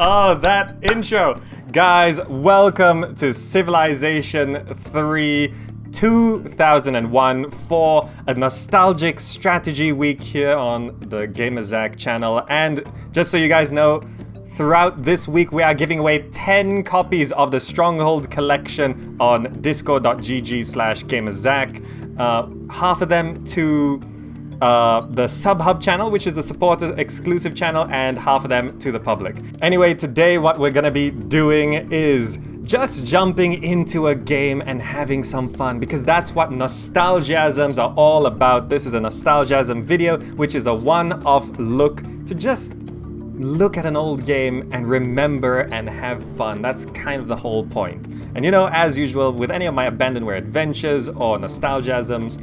Oh, that intro! Guys, welcome to Civilization 3 2001 for a nostalgic strategy week here on the GamerZack channel. And just so you guys know, throughout this week we are giving away 10 copies of the Stronghold collection on discord.gg/GamerZack. Half of them to the Sub-Hub channel, which is the supporter exclusive channel, and half of them to the public. Anyway, today what we're gonna be doing is just jumping into a game and having some fun, because that's what Nostalgiasms are all about. This is a Nostalgiasm video, which is a one-off look to just look at an old game and remember and have fun. That's kind of the whole point. And you know, as usual, with any of my Abandonware adventures or Nostalgiasms,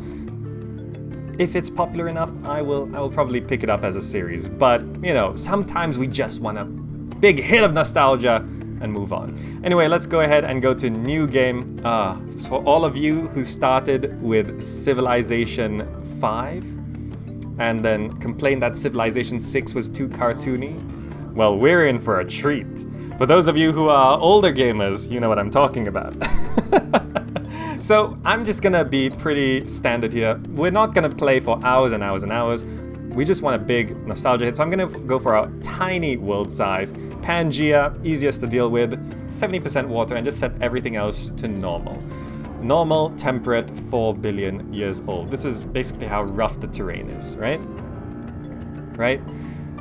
if it's popular enough, I will probably pick it up as a series. But, you know, sometimes we just want a big hit of nostalgia and move on. Anyway, let's go ahead and go to new game. So all of you who started with Civilization 5 and then complained that Civilization 6 was too cartoony, well, we're in for a treat. For those of you who are older gamers, you know what I'm talking about. So I'm just gonna be pretty standard here. We're not gonna play for hours and hours and hours. We just want a big nostalgia hit. So I'm gonna go for a tiny world size. Pangea, easiest to deal with, 70% water, and just set everything else to normal. Normal, temperate, 4 billion years old. This is basically how rough the terrain is, right? Right?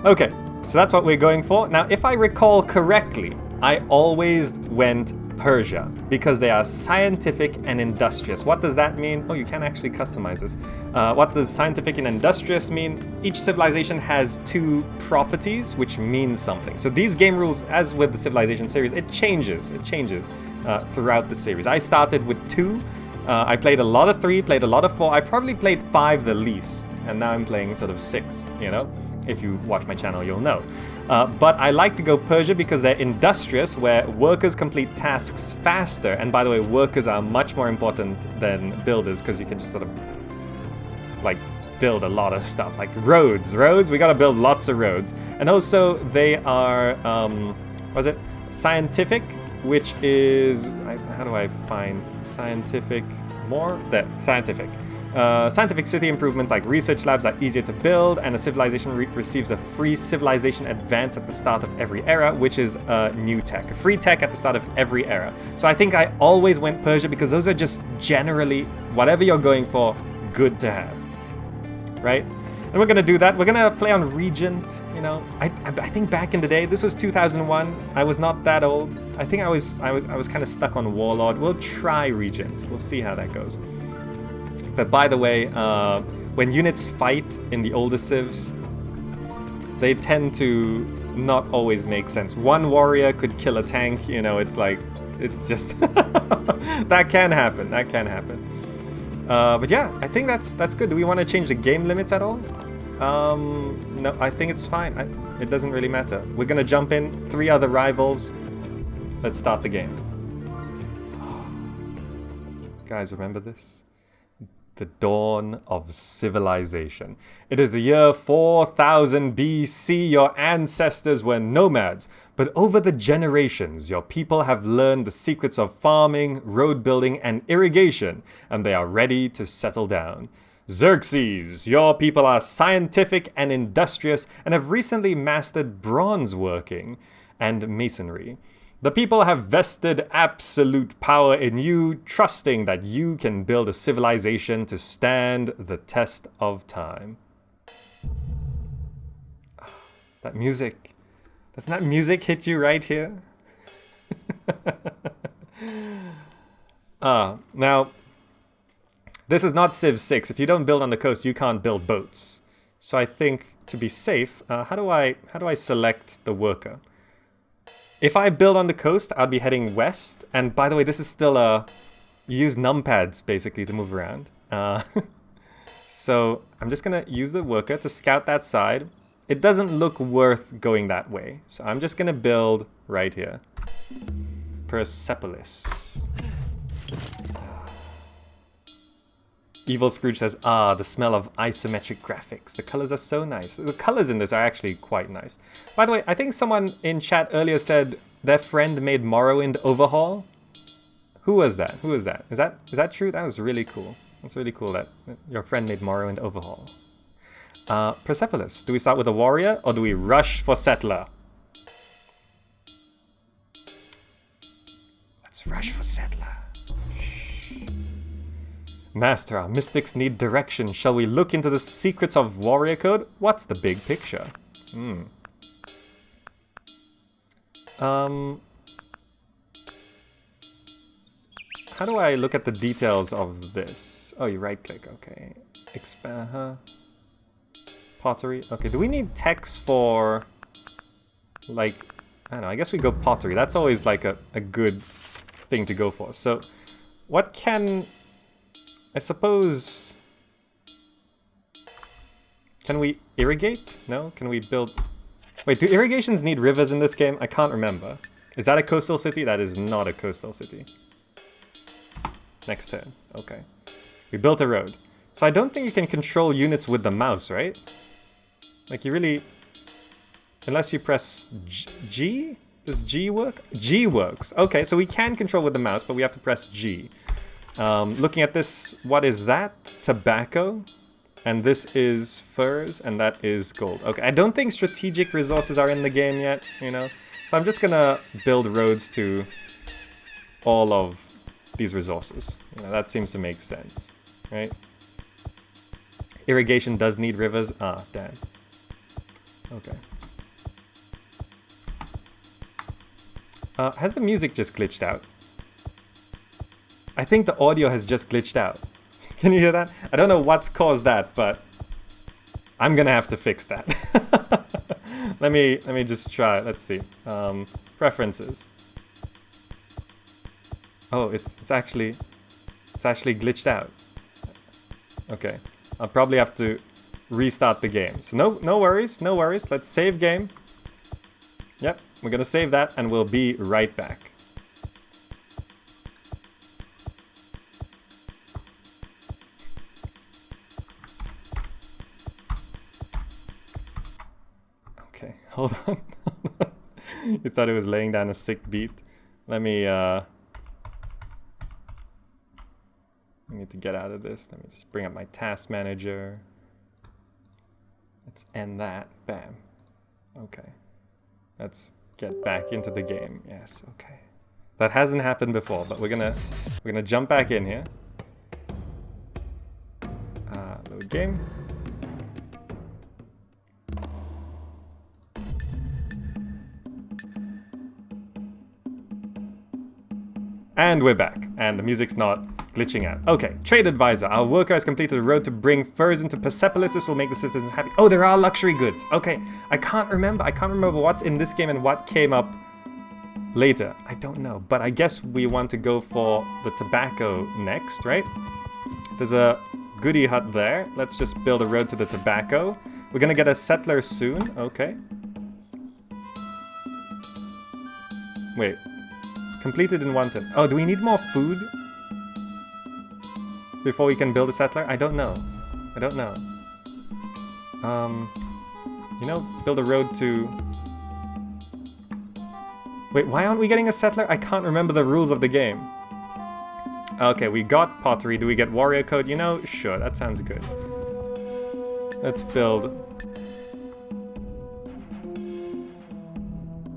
Okay, so that's what we're going for. Now, if I recall correctly, I always went Persia, because they are scientific and industrious. What does that mean? Oh, you can actually customize this. What does scientific and industrious mean? Each civilization has two properties, which means something. So these game rules, as with the Civilization series, it changes throughout the series. I started with 2. I played a lot of 3, played a lot of 4. I probably played 5 the least, and now I'm playing sort of 6, you know? If you watch my channel, you'll know. But I like to go Persia because they're industrious, where workers complete tasks faster. And by the way, workers are much more important than builders, because you can just sort of, like, build a lot of stuff. Like roads, we gotta build lots of roads. And also, they are, was it scientific, which is, how do I find scientific more? There, scientific. Scientific city improvements like research labs are easier to build, and a civilization receives a free civilization advance at the start of every era, which is new tech. A free tech at the start of every era. So I think I always went Persia because those are just generally, whatever you're going for, good to have. Right? And we're gonna do that. We're gonna play on Regent, you know. I think back in the day, this was 2001. I was not that old. I think I was kind of stuck on Warlord. We'll try Regent. We'll see how that goes. But by the way, when units fight in the older civs, they tend to not always make sense. One warrior could kill a tank, you know, it's like, it's just, that can happen. But yeah, I think that's good. Do we want to change the game limits at all? No, I think it's fine. It doesn't really matter. We're gonna jump in, 3 other rivals. Let's start the game. Guys, remember this? The dawn of civilization. It is the year 4000 BC. Your ancestors were nomads, but over the generations, your people have learned the secrets of farming, road building, and irrigation, and they are ready to settle down. Xerxes, your people are scientific and industrious, and have recently mastered bronze working and masonry. The people have vested absolute power in you, trusting that you can build a civilization to stand the test of time. That music. Doesn't that music hit you right here? Now, this is not Civ 6. If you don't build on the coast, you can't build boats. So I think, to be safe, how do I select the worker? If I build on the coast, I'll be heading west. And by the way, this is still you use numpads, basically, to move around. So I'm just going to use the worker to scout that side. It doesn't look worth going that way. So I'm just going to build right here. Persepolis. Evil Scrooge says, ah, the smell of isometric graphics. The colors are so nice. The colors in this are actually quite nice. By the way, I think someone in chat earlier said their friend made Morrowind Overhaul. Who was that? Who was that? Is that true? That was really cool. That's really cool that your friend made Morrowind Overhaul. Persepolis. Do we start with a warrior or do we rush for settler? Let's rush for settler. Master, our mystics need direction. Shall we look into the secrets of warrior code? What's the big picture? How do I look at the details of this? Oh, you right click, okay. Expand, pottery. Okay, do we need text for, like, I don't know, I guess we go pottery. That's always like a good thing to go for. So, what can, I suppose, can we irrigate? No? Can we build, wait, do irrigations need rivers in this game? I can't remember. Is that a coastal city? That is not a coastal city. Next turn, okay. We built a road. So I don't think you can control units with the mouse, right? Like you really, unless you press G? Does G work? G works. Okay, so we can control with the mouse, but we have to press G. Looking at this, what is that? Tobacco. And this is furs, and that is gold. Okay, I don't think strategic resources are in the game yet, you know? So I'm just gonna build roads to all of these resources. You know, that seems to make sense, right? Irrigation does need rivers. Ah, damn. Okay. Has the music just glitched out? I think the audio has just glitched out. Can you hear that? I don't know what's caused that, but I'm gonna have to fix that. let me just try. Let's see. Preferences. Oh, it's actually glitched out. Okay, I'll probably have to restart the game. So no worries, no worries. Let's save game. Yep, we're gonna save that and we'll be right back. Okay, hold on. You thought it was laying down a sick beat. Let me I need to get out of this. Let me just bring up my task manager. Let's end that. Bam. Okay. Let's get back into the game. Yes, okay. That hasn't happened before, but we're gonna jump back in here. Load game. And we're back, and the music's not glitching out. Okay, trade advisor. Our worker has completed a road to bring furs into Persepolis. This will make the citizens happy. Oh, there are luxury goods. Okay, I can't remember what's in this game and what came up later. I don't know, but I guess we want to go for the tobacco next, right? There's a goodie hut there. Let's just build a road to the tobacco. We're gonna get a settler soon. Okay. Wait. Completed in one turn. Oh, do we need more food before we can build a settler? I don't know. I don't know. You know, build a road to... Wait, why aren't we getting a settler? I can't remember the rules of the game. Okay, we got pottery. Do we get warrior code? You know, sure, that sounds good. Let's build...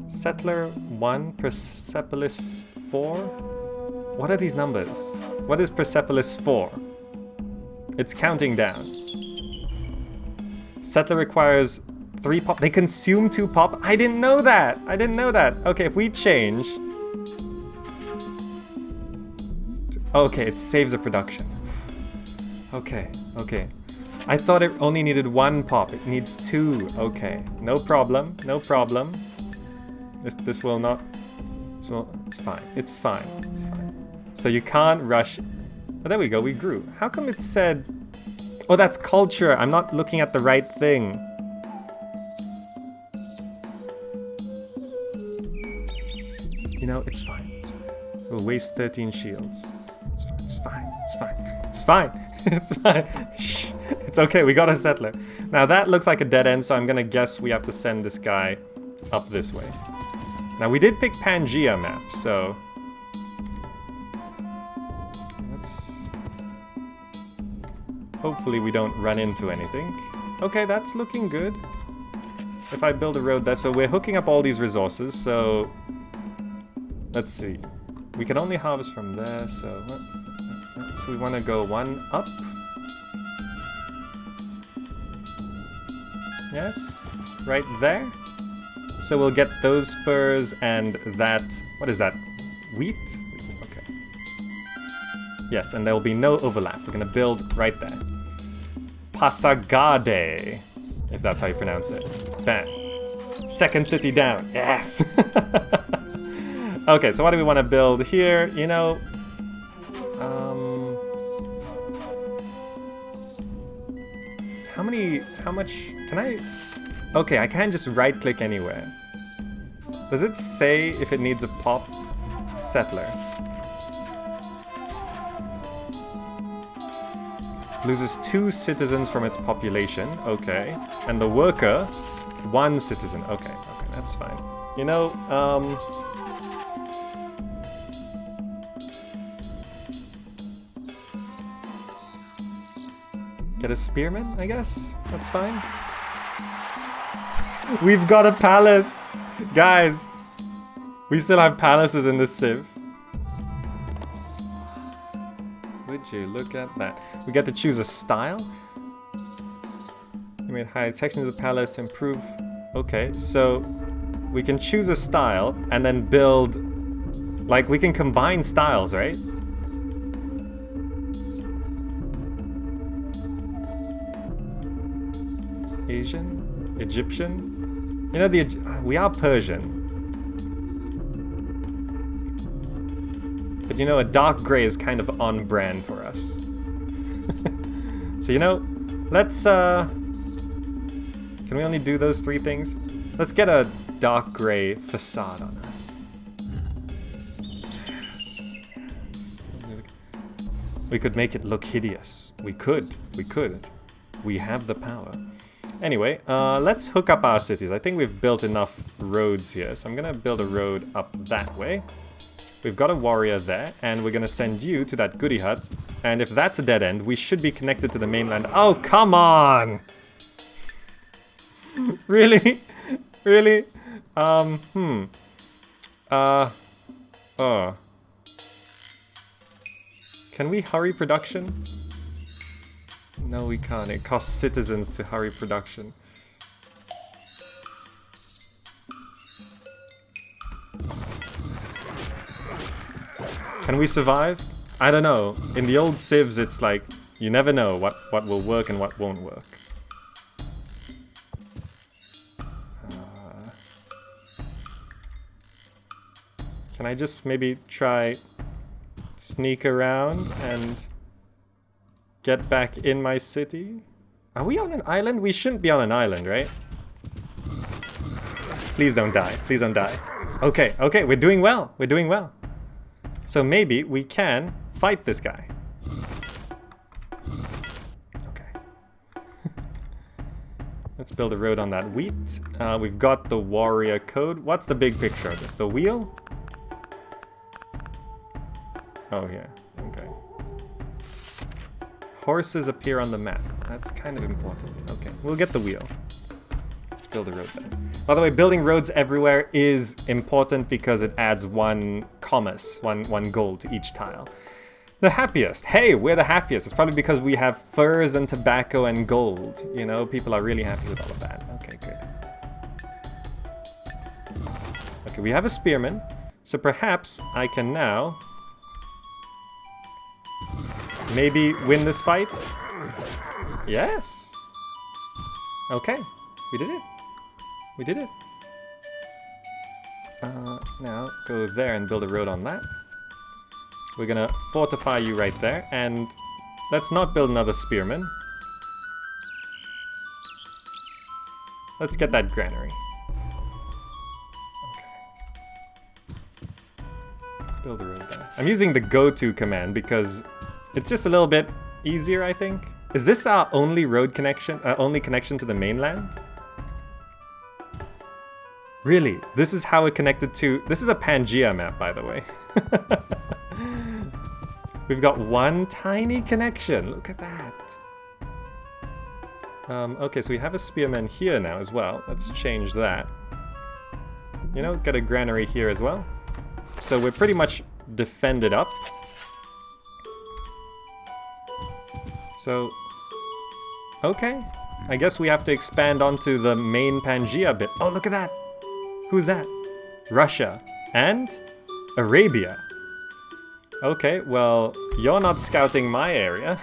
Settler 1, Persepolis 4? What are these numbers? What is Persepolis 4? It's counting down. Settler requires 3 pop. They consume 2 pop? I didn't know that! I didn't know that. Okay, if we change... Okay, it saves a production. Okay, okay. I thought it only needed 1 pop. It needs 2. Okay, no problem, no problem. This will not... it's fine. It's fine. It's fine. So you can't rush... Oh, there we go. We grew. How come it said... Oh, that's culture. I'm not looking at the right thing. You know, it's fine. It's fine. We'll waste 13 shields. It's fine. It's fine. It's fine. It's fine. It's fine. Shh. It's okay. We got a settler. Now that looks like a dead end, so I'm gonna guess we have to send this guy up this way. Now we did pick Pangea map, so let's hopefully we don't run into anything. Okay, that's looking good. If I build a road there, so we're hooking up all these resources, so let's see. We can only harvest from there, so we want to go one up. Yes, right there. So we'll get those furs and that, what is that? Wheat? Okay. Yes, and there will be no overlap. We're gonna build right there. Pasagade, if that's how you pronounce it. Bam. Second city down, yes! Okay, so what do we want to build here? You know, how much, can I, okay, I can't just right click anywhere. Does it say if it needs a pop settler? Loses 2 citizens from its population, okay. And the worker, 1 citizen, okay, that's fine. You know, get a spearman, I guess? That's fine. We've got a palace! Guys! We still have palaces in this civ. Would you look at that? We get to choose a style. You made hide sections of the palace, improve. Okay, so we can choose a style and then build, like we can combine styles, right? Asian? Egyptian? You know, we are Persian. But you know, a dark gray is kind of on brand for us. So you know, let's can we only do those 3 things? Let's get a dark gray facade on us. We could make it look hideous. We could. We have the power. Anyway, let's hook up our cities. I think we've built enough roads here, so I'm gonna build a road up that way. We've got a warrior there, and we're gonna send you to that goody hut. And if that's a dead end, we should be connected to the mainland. Oh, come on! Really? Really? Oh. Can we hurry production? No, we can't. It costs citizens to hurry production. Can we survive? I don't know. In the old civs, it's like, you never know what will work and what won't work. Can I just maybe try sneak around and get back in my city? Are we on an island? We shouldn't be on an island, right? Please don't die. Please don't die. Okay, okay, we're doing well. We're doing well. So maybe we can fight this guy. Okay. Let's build a road on that wheat. We've got the warrior code. What's the big picture of this? The wheel? Oh, yeah. Okay. Horses appear on the map. That's kind of important. Okay, we'll get the wheel. Let's build a road then. By the way, building roads everywhere is important because it adds 1 commerce, one gold to each tile. The happiest. Hey, we're the happiest. It's probably because we have furs and tobacco and gold. You know, people are really happy with all of that. Okay, good. Okay, we have a spearman. So perhaps I can now maybe win this fight. Yes. Okay, we did it. We did it. Now go there and build a road on that. We're gonna fortify you right there, and let's not build another spearman. Let's get that granary. Okay. Build a road there. I'm using the go-to command because It's just a little bit easier, I think. Is this our only road connection, only connection to the mainland? Really? This is how it connected to... This is a Pangea map, by the way. We've got one tiny connection. Look at that. Okay, so we have a spearman here now as well. Let's change that. You know, get a granary here as well. So we're pretty much defended up. So, okay. I guess we have to expand onto the main Pangea bit. Oh, look at that. Who's that? Russia and Arabia. Okay, well, you're not scouting my area.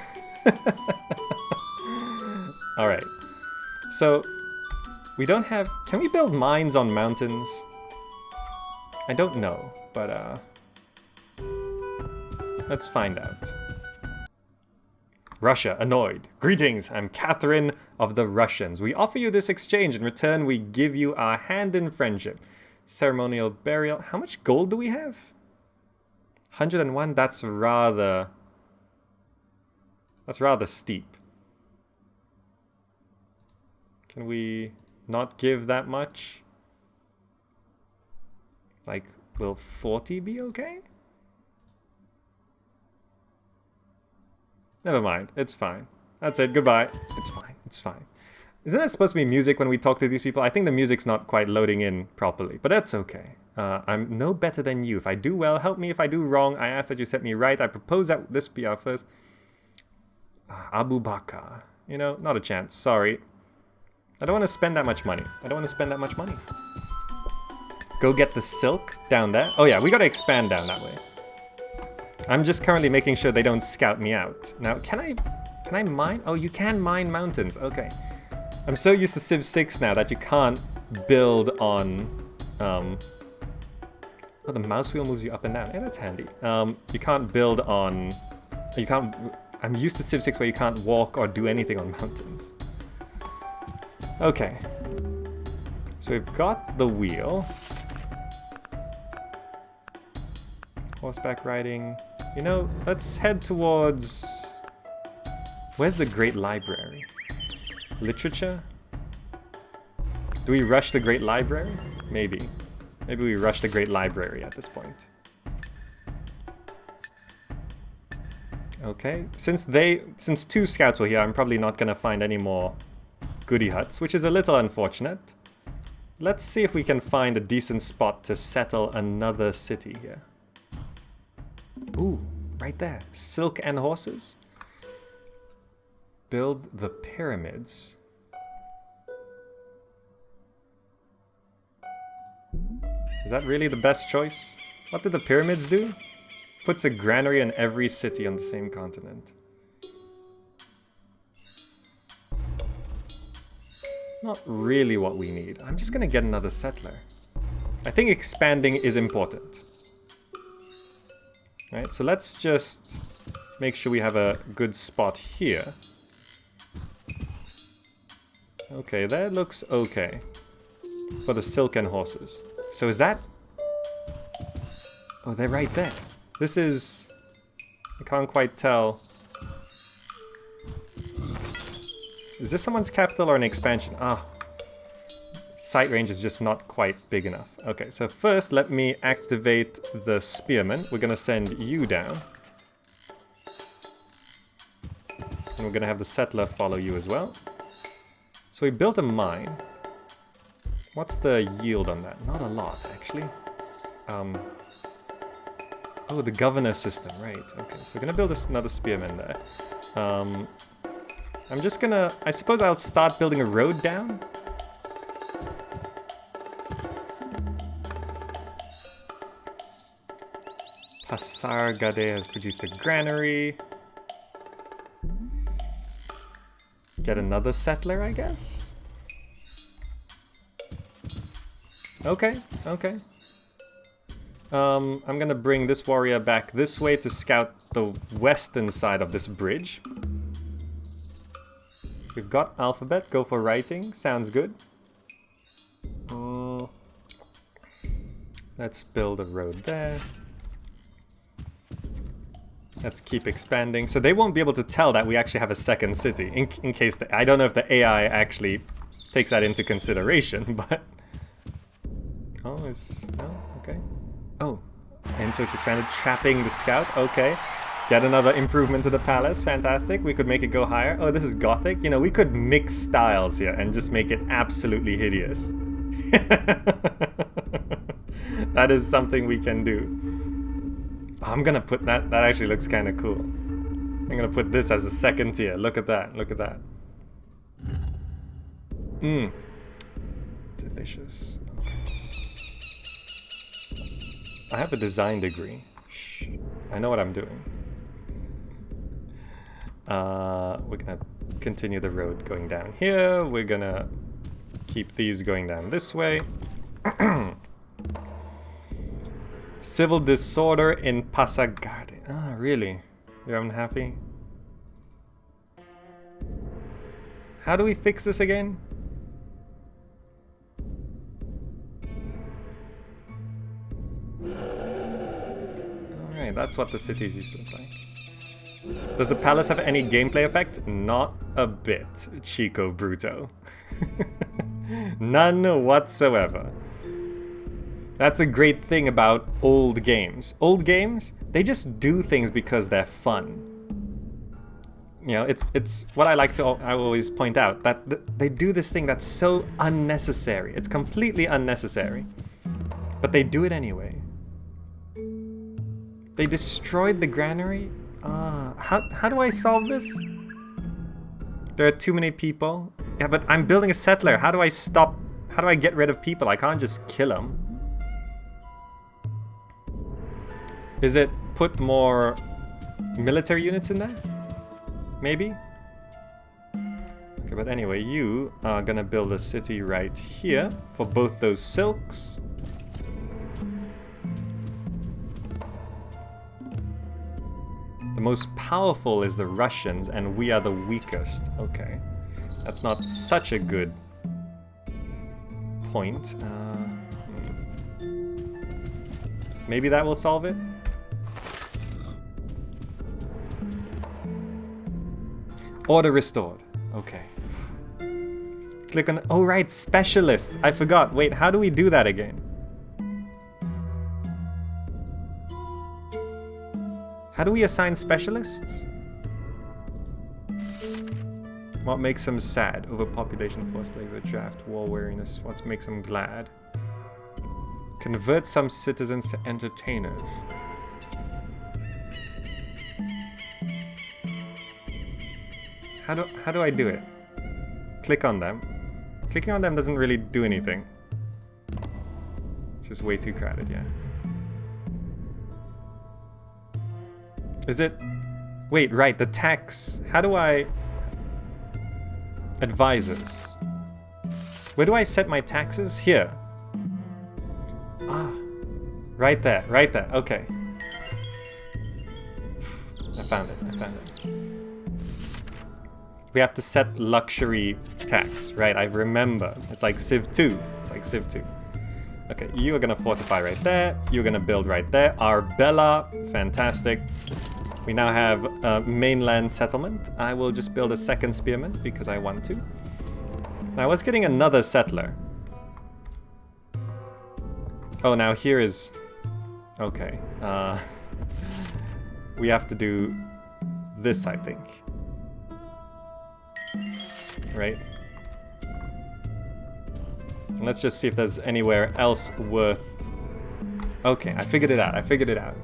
Alright. So, we don't have... Can we build mines on mountains? I don't know, but let's find out. Russia, annoyed. Greetings, I'm Catherine of the Russians. We offer you this exchange. In return, we give you our hand in friendship. Ceremonial burial. How much gold do we have? 101? That's rather steep. Can we not give that much? Like, will 40 be okay? Never mind, it's fine. That's it, goodbye. It's fine, it's fine. Isn't that supposed to be music when we talk to these people? I think the music's not quite loading in properly, but that's okay. I'm no better than you. If I do well, help me. If I do wrong, I ask that you set me right. I propose that this be our first... Abu Bakr. You know, not a chance, sorry. I don't want to spend that much money. Go get the silk down there. Oh yeah, we gotta expand down that way. I'm just currently making sure they don't scout me out. Now, can I mine? Oh, you can mine mountains. Okay. I'm so used to Civ 6 now that you can't build on... Oh, the mouse wheel moves you up and down. Yeah, that's handy. You can't build on... You can't... I'm used to Civ 6 where you can't walk or do anything on mountains. Okay. So we've got the wheel. Horseback riding. You know, let's head towards... Where's the Great Library? Literature? Do we rush the Great Library? Maybe. Maybe we rush the Great Library at this point. Okay. Since two scouts were here, I'm probably not gonna find any more goody huts, which is a little unfortunate. Let's see if we can find a decent spot to settle another city here. Ooh, right there. Silk and horses. Build the pyramids. Is that really the best choice? What did the pyramids do? Puts a granary in every city on the same continent. Not really what we need. I'm just gonna get another settler. I think expanding is important. Alright, so let's just make sure we have a good spot here. Okay, that looks okay. For the silk and horses. So is that... Oh, they're right there. This is... I can't quite tell. Is this someone's capital or an expansion? Ah. Sight range is just not quite big enough. Okay, so first let me activate the spearmen. We're gonna send you down. And we're gonna have the settler follow you as well. So we built a mine. What's the yield on that? Not a lot, actually. Oh, the governor system, right. Okay, so we're gonna build another spearman there. I'm just gonna... I suppose I'll start building a road down. Pasargade has produced a granary. Get another settler, I guess? Okay, okay. I'm gonna bring this warrior back this way to scout the western side of this bridge. We've got alphabet, go for writing, sounds good. Let's build a road there. Let's keep expanding. So they won't be able to tell that we actually have a second city. In case I don't know if the AI actually takes that into consideration, but... Oh, no? Okay. Oh, influence expanded, trapping the scout. Okay. Get another improvement to the palace. Fantastic. We could make it go higher. Oh, this is Gothic. You know, we could mix styles here and just make it absolutely hideous. That is something we can do. I'm gonna put that. That actually looks kind of cool. I'm gonna put this as a second tier. Look at that. Look at that. Mmm. Delicious. Okay. I have a design degree. Shh. I know what I'm doing. We're gonna continue the road going down here. We're gonna keep these going down this way. Civil disorder in Passagarde. Ah, really? You're unhappy? How do we fix this again? Alright, that's what the cities used to look like. Does the palace have any gameplay effect? Not a bit, Chico Bruto. None whatsoever. That's a great thing about old games. Old games, they just do things because they're fun. You know, it's what I like to I always point out, that they do this thing that's so unnecessary. It's completely unnecessary. But they do it anyway. They destroyed the granary? How do I solve this? There are too many people. Yeah, but I'm building a settler. How do I stop? How do I get rid of people? I can't just kill them. Is it put more military units in there? Maybe? Okay, but anyway, you are gonna build a city right here for both those silks. The most powerful is the Russians, and we are the weakest. Okay. That's not such a good point. Maybe that will solve it? Order restored. Okay. Click on... Oh, right, specialists. I forgot. Wait, how do we do that again? How do we assign specialists? What makes them sad? Overpopulation, forced labor, draft, war weariness. What makes them glad? Convert some citizens to entertainers. How do I do it? Click on them. Clicking on them doesn't really do anything. It's just way too crowded, yeah. Is it... Wait, right, the tax. How do I... Advisors. Where do I set my taxes? Here. Ah. Right there, okay. I found it. We have to set luxury tax, right? I remember. It's like Civ 2. Okay, you are gonna fortify right there. You're gonna build right there. Arbella, fantastic. We now have a mainland settlement. I will just build a second spearman because I want to. Now I was getting another settler. Oh, now here is... Okay. We have to do this, I think. Right? Let's just see if there's anywhere else worth... Okay, I figured it out.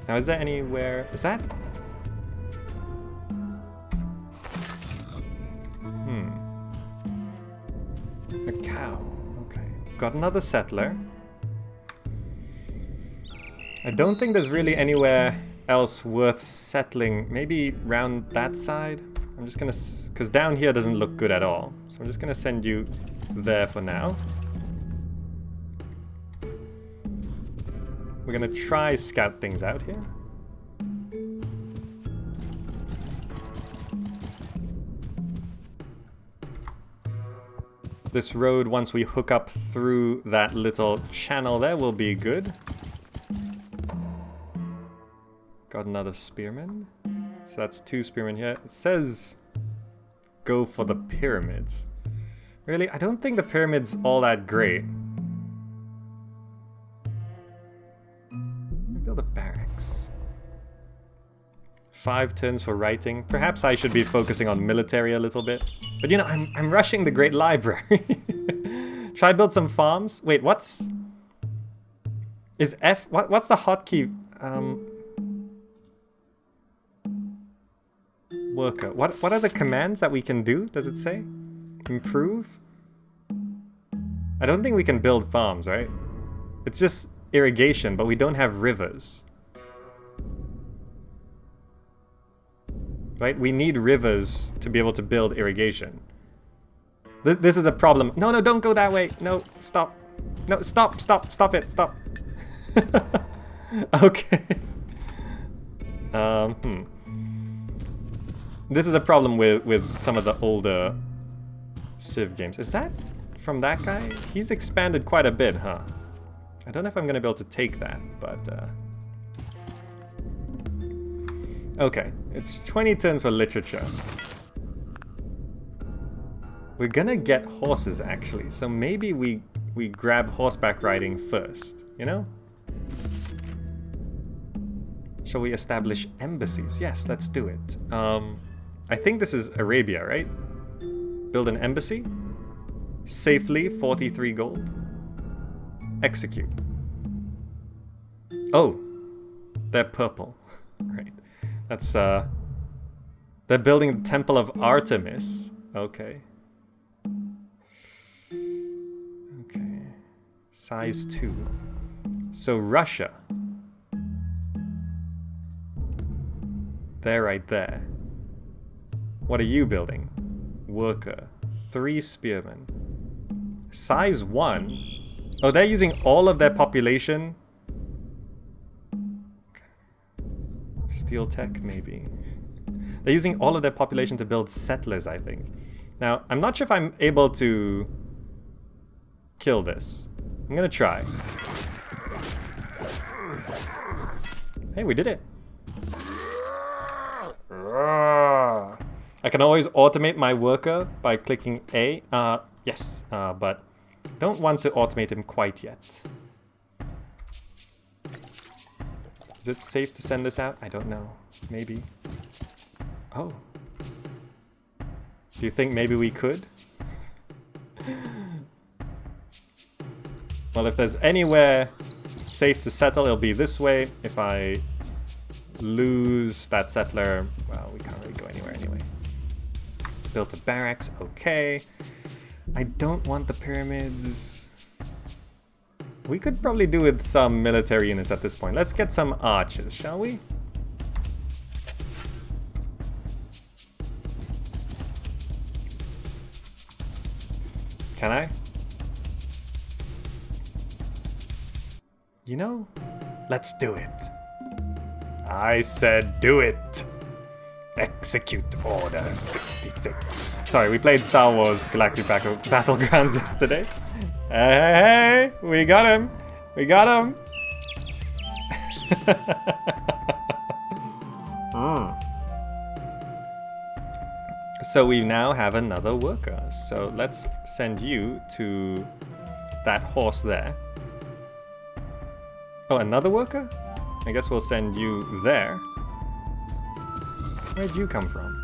Now, is there anywhere... Is that... A cow. Okay. Got another settler. I don't think there's really anywhere else worth settling. Maybe round that side? I'm just gonna... Because down here doesn't look good at all. So I'm just gonna send you there for now. We're gonna try scout things out here. This road, once we hook up through that little channel there, will be good. Got another spearman. So that's 2 spearmen here. It says go for the pyramids. Really? I don't think the pyramid's all that great. Build a barracks. 5 turns for writing. Perhaps I should be focusing on military a little bit. But you know, I'm rushing the Great Library. Try build some farms. Wait, what's... Is F... What's the hotkey? Worker. What are the commands that we can do? Does it say? Improve? I don't think we can build farms, right? It's just irrigation, but we don't have rivers. Right? We need rivers to be able to build irrigation. This is a problem. No, no, don't go that way. No, stop. No, stop, stop, stop it, stop. Okay. This is a problem with some of the older Civ games. Is that from that guy? He's expanded quite a bit, huh? I don't know if I'm gonna be able to take that, but okay, it's 20 turns for literature. We're gonna get horses actually, so maybe we grab horseback riding first, you know? Shall we establish embassies? Yes, let's do it. I think this is Arabia, right? Build an embassy. Safely, 43 gold. Execute. Oh, they're purple. Right. That's, they're building the Temple of Artemis. Okay. Okay. Size 2. So Russia. They're right there. What are you building? Worker. 3 spearmen. Size 1? Oh, they're using all of their population? Steel tech, maybe. They're using all of their population to build settlers, I think. Now, I'm not sure if I'm able to kill this. I'm gonna try. Hey, we did it. I can always automate my worker by clicking A. Yes, but don't want to automate him quite yet. Is it safe to send this out? I don't know. Maybe. Oh. Do you think maybe we could? Well, if there's anywhere safe to settle, it'll be this way. If I lose that settler, well, we can't really go anywhere anyway. Built a barracks, okay. I don't want the pyramids. We could probably do with some military units at this point. Let's get some archers, shall we? Can I? You know, let's do it. I said do it. Execute Order 66. Sorry, we played Star Wars Galactic Battlegrounds yesterday. Hey, we got him. We got him. So we now have another worker. So let's send you to that horse there. Oh, another worker? I guess we'll send you there. Where'd you come from?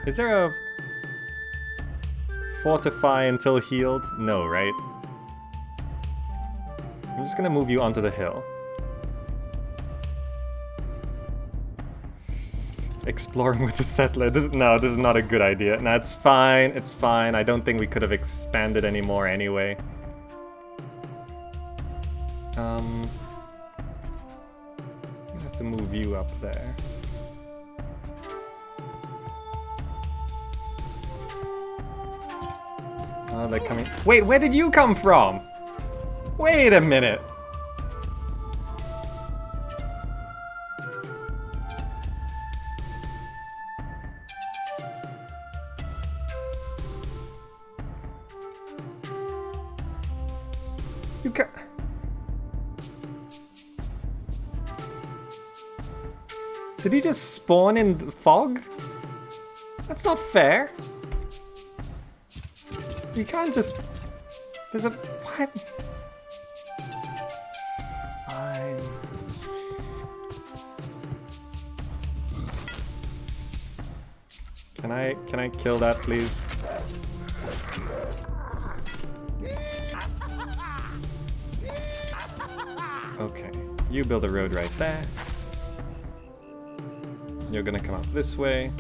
Is there a fortify until healed? No, right? I'm just gonna move you onto the hill. Exploring with the settler. No, this is not a good idea. No, it's fine. It's fine. I don't think we could have expanded anymore anyway. I have to move you up there. Oh, they're coming. Wait, where did you come from? Wait a minute. You Did he just spawn in the fog? That's not fair. You can't just... There's a... What? Fine. Can I kill that, please? Okay, you build a road right there. You're gonna come up this way.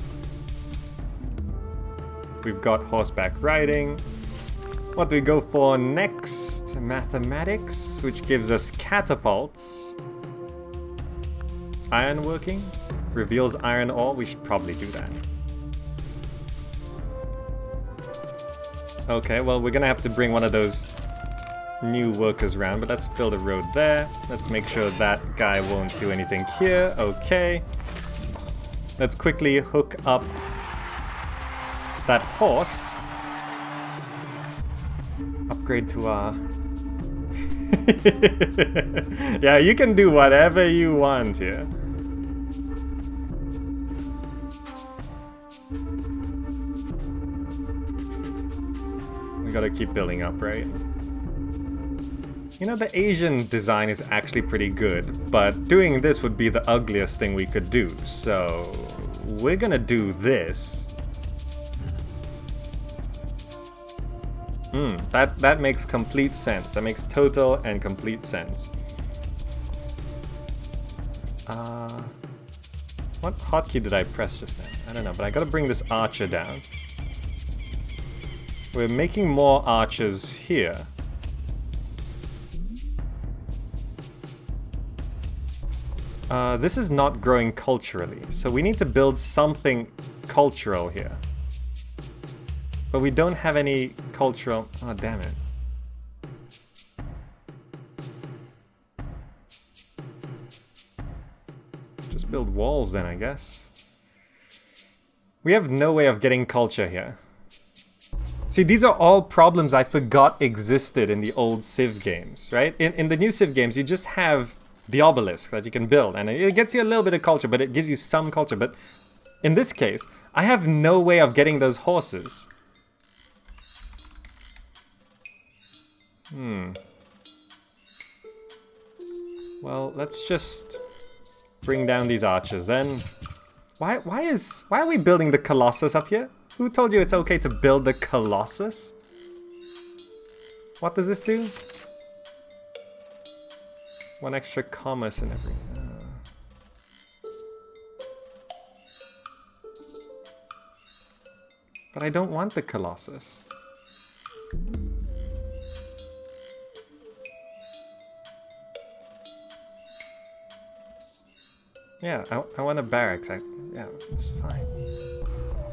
We've got horseback riding. What do we go for next? Mathematics, which gives us catapults. Ironworking reveals iron ore. We should probably do that. Okay, well, we're gonna have to bring one of those new workers around, but let's build a road there. Let's make sure that guy won't do anything here. Okay. Let's quickly hook up that horse. Upgrade to our... Yeah, you can do whatever you want here. We gotta keep building up, right? You know, the Asian design is actually pretty good, but doing this would be the ugliest thing we could do. So we're gonna do this. That makes complete sense. That makes total and complete sense. What hotkey did I press just now? I don't know, but I gotta bring this archer down. We're making more archers here. This is not growing culturally, so we need to build something cultural here. But we don't have any cultural... Oh, damn it. Just build walls then, I guess. We have no way of getting culture here. See, these are all problems I forgot existed in the old Civ games, right? In the new Civ games, you just have the obelisk that you can build, and it gets you a little bit of culture, but it gives you some culture. But in this case, I have no way of getting those horses. Well, let's just bring down these archers then. Why are we building the Colossus up here? Who told you it's okay to build the Colossus? What does this do? 1 extra commerce and everything. But I don't want the Colossus. Yeah, I want a barracks. Yeah, it's fine.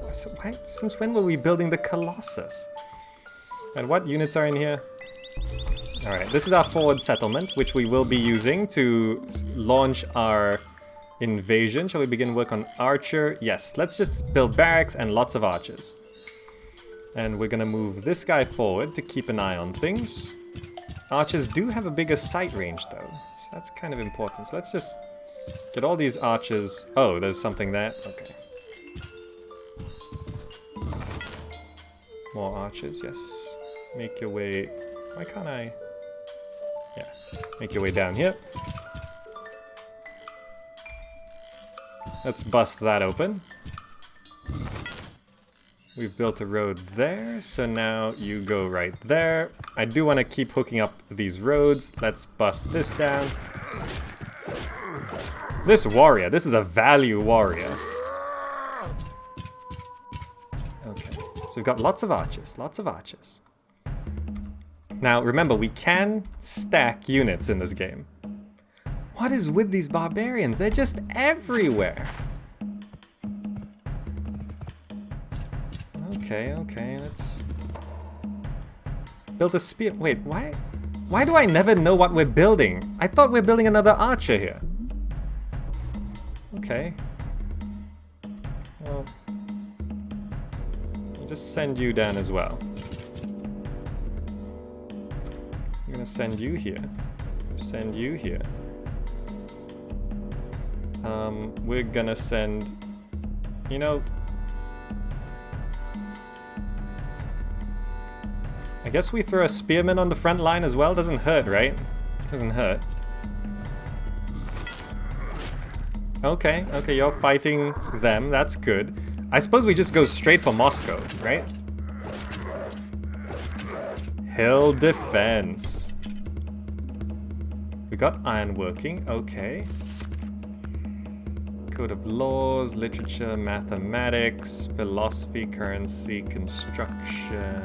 So since when were we building the Colossus? And what units are in here? Alright, this is our forward settlement, which we will be using to launch our invasion. Shall we begin work on archer? Yes, let's just build barracks and lots of archers. And we're gonna move this guy forward to keep an eye on things. Archers do have a bigger sight range though, so that's kind of important. So let's just get all these archers. Oh, there's something there. Okay. More archers, yes. Make your way... Why can't I... Yeah, make your way down here. Let's bust that open. We've built a road there, so now you go right there. I do want to keep hooking up these roads. Let's bust this down. This warrior, this is a value warrior. Okay, so we've got lots of archers, lots of archers. Now, remember, we can stack units in this game. What is with these barbarians? They're just everywhere. Okay, let's... Build a spear... Wait, why? Why do I never know what we're building? I thought we're building another archer here. Okay. Well... I'll just send you down as well. I'm gonna send you here. Send you here. We're gonna send, you know, I guess we throw a spearman on the front line as well. Doesn't hurt, right? Doesn't hurt. Okay, okay, you're fighting them. That's good. I suppose we just go straight for Moscow, right? Hill defense. We got ironworking, okay. Code of laws, literature, mathematics, philosophy, currency, construction.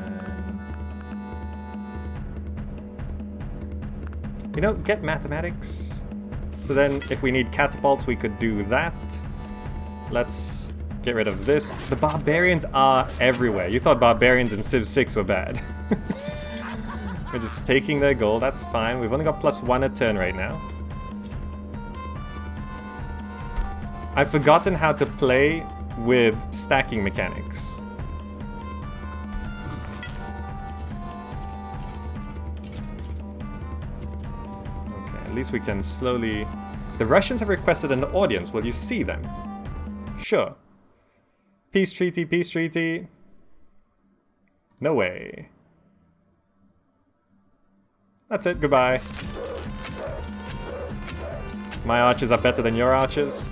You know, get mathematics. So then if we need catapults, we could do that. Let's get rid of this. The barbarians are everywhere. You thought barbarians in Civ 6 were bad. We're just taking their gold, that's fine. We've only got +1 a turn right now. I've forgotten how to play with stacking mechanics. Okay, at least we can slowly... The Russians have requested an audience. Will you see them? Sure. Peace treaty, peace treaty. No way. That's it, goodbye. My archers are better than your archers?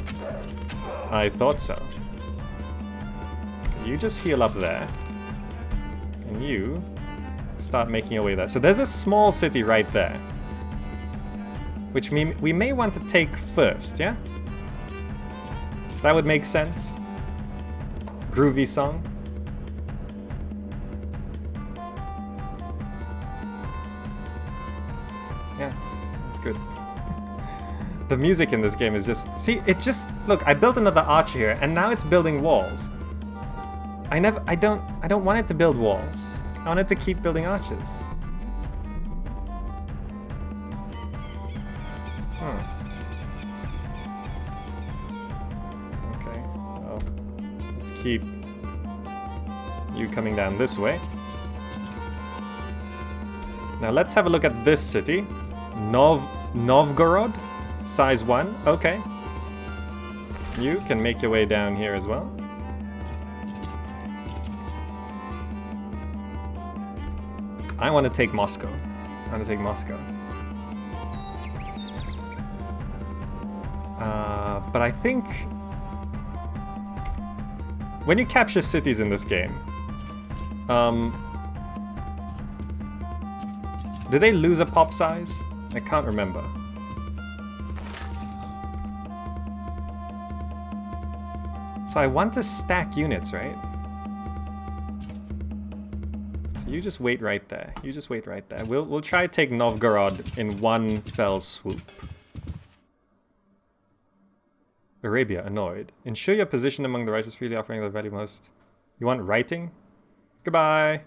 I thought so. You just heal up there. And you start making your way there. So there's a small city right there. Which we may want to take first, yeah? That would make sense. Groovy song. Yeah, that's good. The music in this game is just... See, it just... Look, I built another archer here, and now it's building walls. I don't want it to build walls. I want it to keep building archers. Okay, well, let's keep you coming down this way. Now let's have a look at this city. Novgorod, size 1, okay. You can make your way down here as well. I want to take Moscow. I want to take Moscow. But I think when you capture cities in this game, do they lose a pop size? I can't remember. So I want to stack units, right? So you just wait right there. You just wait right there. We'll try to take Novgorod in one fell swoop. Arabia, annoyed. Ensure your position among the righteous, freely offering the value most. You want writing? Goodbye.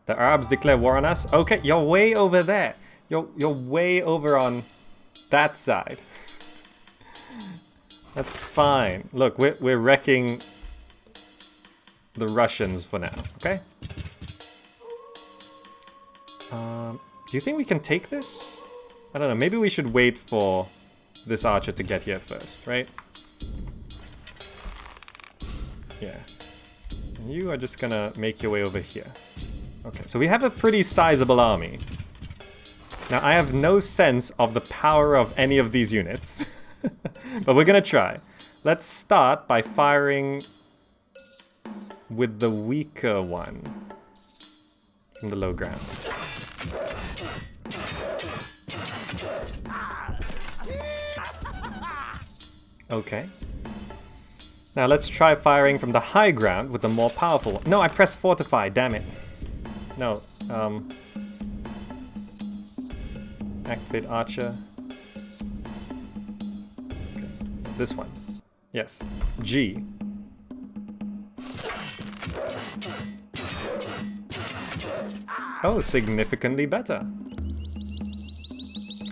The Arabs declare war on us? Okay, you're way over there. You're way over on that side. That's fine. Look, we're wrecking the Russians for now, okay? Do you think we can take this? I don't know, maybe we should wait for this archer to get here first, right? Yeah. And you are just gonna make your way over here. Okay, so we have a pretty sizable army. Now, I have no sense of the power of any of these units. But we're gonna try. Let's start by firing with the weaker one from the low ground. Okay. Now let's try firing from the high ground with the more powerful one. No, I pressed fortify, damn it. No, activate archer. Okay. This one. Yes. G. Oh, significantly better.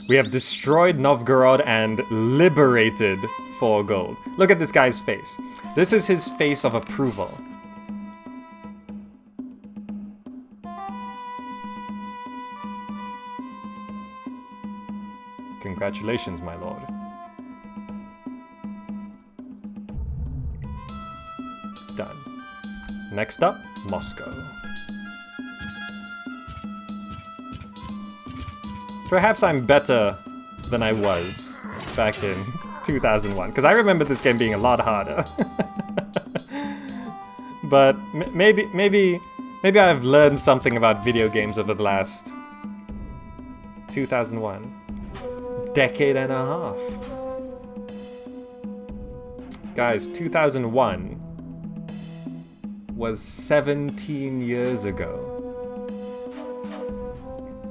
We have destroyed Novgorod and liberated 4 gold. Look at this guy's face. This is his face of approval. Congratulations, my lord. Next up, Moscow. Perhaps I'm better than I was back in 2001, because I remember this game being a lot harder. But maybe I've learned something about video games over the last 2001 decade and a half. Guys, 2001 was 17 years ago.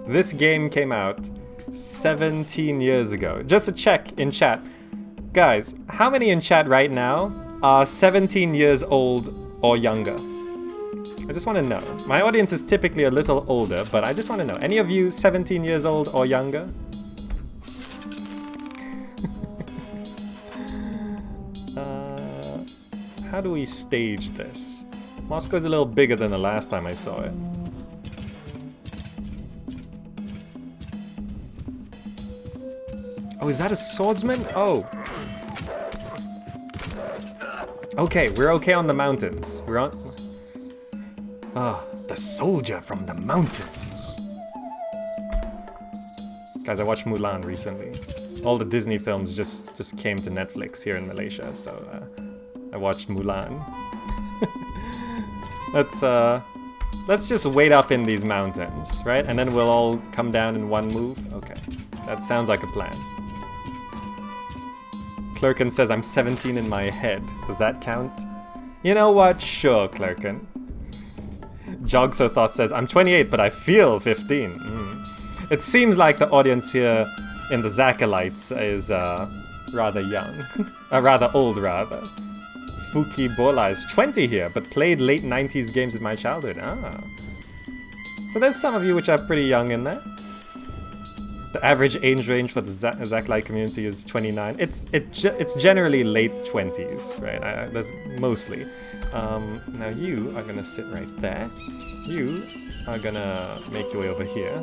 This game came out 17 years ago. Just a check in chat. Guys, how many in chat right now are 17 years old or younger? I just want to know. My audience is typically a little older, but I just want to know. Any of you 17 years old or younger? How do we stage this? Moscow's a little bigger than the last time I saw it. Oh, is that a swordsman? Oh. Okay, we're okay on the mountains. We're on... Ah, the soldier from the mountains. Guys, I watched Mulan recently. All the Disney films just came to Netflix here in Malaysia, so I watched Mulan. Let's just wait up in these mountains, right? And then we'll all come down in one move. Okay, that sounds like a plan. Clerkin says I'm 17 in my head. Does that count? You know what? Sure, Clerkin. Jogsothos says I'm 28, but I feel 15. It seems like the audience here in the Zakalites is rather young. Rather old, rather. Fuki Bola is 20 here, but played late 90s games in my childhood. Ah. So there's some of you which are pretty young in there. The average age range for the Zaklite community is 29. It's generally late 20s, right? That's mostly. Now you are gonna sit right there. You are gonna make your way over here.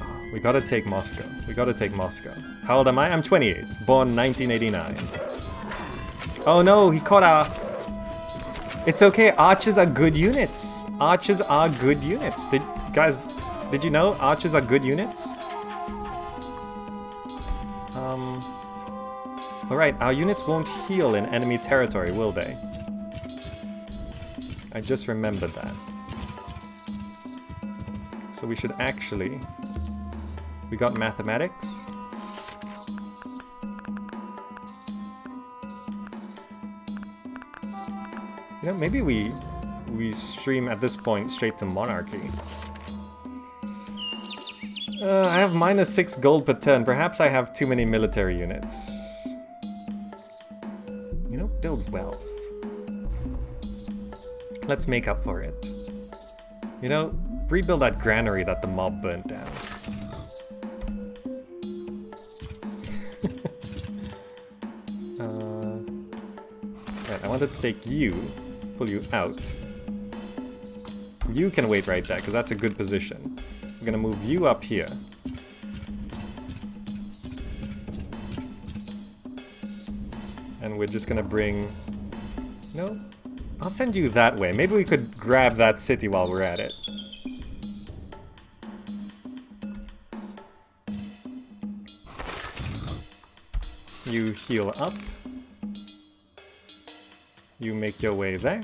Oh, we gotta take Moscow. We gotta take Moscow. How old am I? I'm 28. Born 1989. Oh no, he caught our... It's okay, archers are good units. Archers are good units. Guys, did you know archers are good units? Alright, our units won't heal in enemy territory, will they? I just remembered that. So we should actually... We got mathematics. You know, maybe we stream at this point straight to monarchy. I have -6 gold per turn. Perhaps I have too many military units. You know, build wealth. Let's make up for it. You know, rebuild that granary that the mob burnt down. Right, I wanted to take you, pull you out. You can wait right there, because that's a good position. I'm gonna move you up here. And we're just gonna bring... No? I'll send you that way. Maybe we could grab that city while we're at it. You heal up. You make your way there.